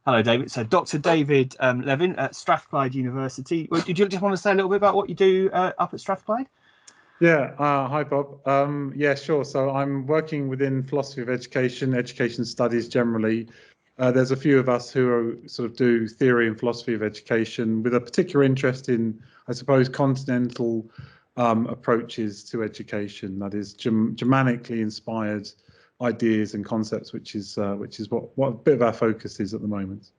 Hello, David. So Dr. David Lewin at Strathclyde University. Did you just want to say a little bit about what you do up at Strathclyde? Yeah, hi Bob. Yeah, sure. So I'm working within philosophy of education studies generally. There's a few of us who sort of do theory and philosophy of education with a particular interest in, I suppose, continental approaches to education. That is Germanically inspired ideas and concepts, which is what a bit of our focus is at the moment.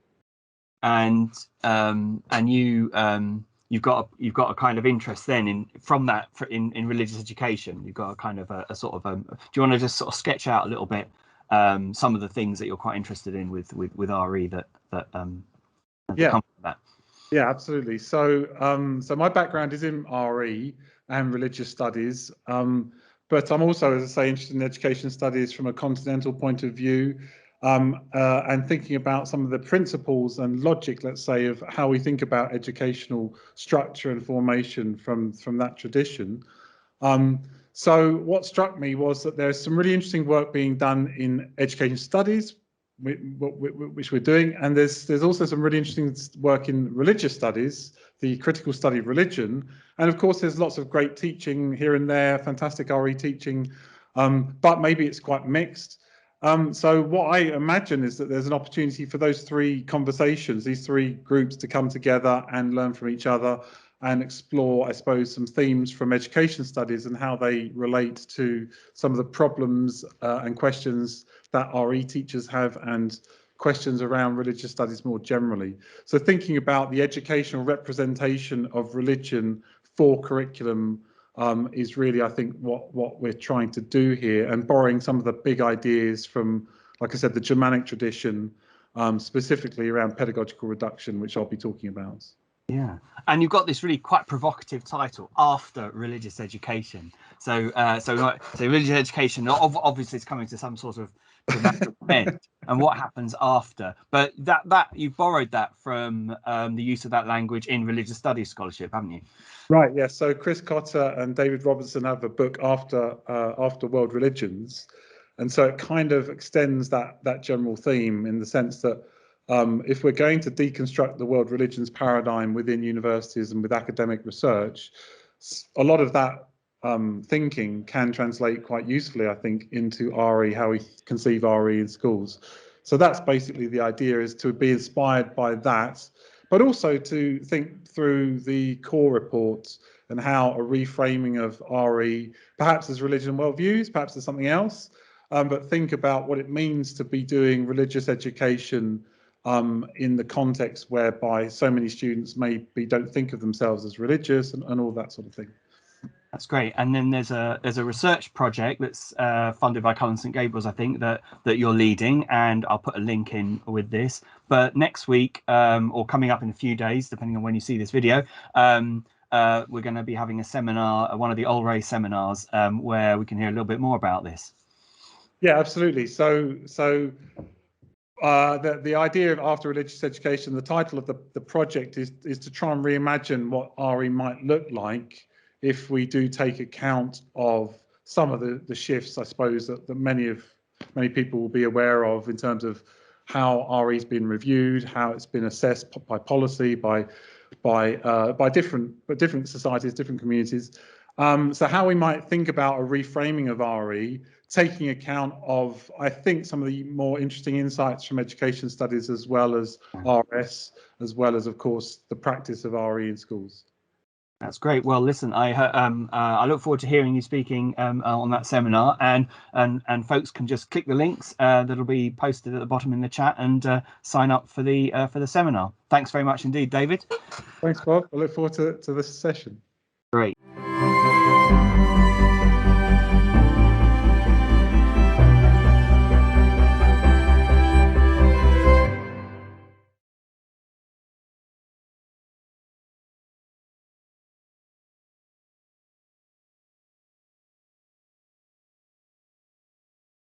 And you've got a kind of interest then in religious education. You've got a kind of a sort of do you want to just sort of sketch out a little bit some of the things that you're quite interested in with RE that come from that? Yeah, absolutely. So so my background is in RE and religious studies, but I'm also, as I say, interested in education studies from a continental point of view, and thinking about some of the principles and logic, let's say, of how we think about educational structure and formation from that tradition. So what struck me was that there's some really interesting work being done in education studies, which we're doing, and there's also some really interesting work in religious studies, the critical study of religion, and of course there's lots of great teaching here and there, fantastic RE teaching, but maybe it's quite mixed. So what I imagine is that there's an opportunity for those three conversations, these three groups, to come together and learn from each other and explore, I suppose, some themes from education studies and how they relate to some of the problems and questions that RE teachers have, and questions around religious studies more generally. So thinking about the educational representation of religion for curriculum is really, I think, what we're trying to do here, and borrowing some of the big ideas from, like I said, the Germanic tradition, specifically around pedagogical reduction, which I'll be talking about. Yeah, and you've got this really quite provocative title, After Religious Education. So religious education obviously is coming to some sort of dramatic end, and what happens after? But that you've borrowed that from the use of that language in religious studies scholarship, haven't you? Right. Yeah. So Chris Cotter and David Robertson have a book, After World Religions, and so it kind of extends that general theme, in the sense that if we're going to deconstruct the world religions paradigm within universities and with academic research, a lot of that thinking can translate quite usefully, I think, into RE, how we conceive RE in schools. So that's basically the idea, is to be inspired by that, but also to think through the core reports and how a reframing of RE, perhaps as religion worldviews, perhaps as something else, but think about what it means to be doing religious education in the context whereby so many students maybe don't think of themselves as religious, and all that sort of thing. That's great. And then there's a research project that's funded by Cullen St Gabriel's, I think, that you're leading, and I'll put a link in with this. But next week, or coming up in a few days, depending on when you see this video, we're going to be having a seminar, one of the Olray seminars, where we can hear a little bit more about this. Yeah, absolutely. So the idea of After Religious Education, the title of the project is to try and reimagine what RE might look like if we do take account of some of the shifts, I suppose, that many people will be aware of, in terms of how RE's been reviewed, how it's been assessed by policy, by different societies, different communities. So how we might think about a reframing of RE, taking account of, I think, some of the more interesting insights from education studies, as well as RS, as well as, of course, the practice of RE in schools. That's great. Well, listen, I look forward to hearing you speaking on that seminar, and folks can just click the links that'll be posted at the bottom in the chat and sign up for the seminar. Thanks very much indeed, David. Thanks, Bob. I look forward to this session. Great.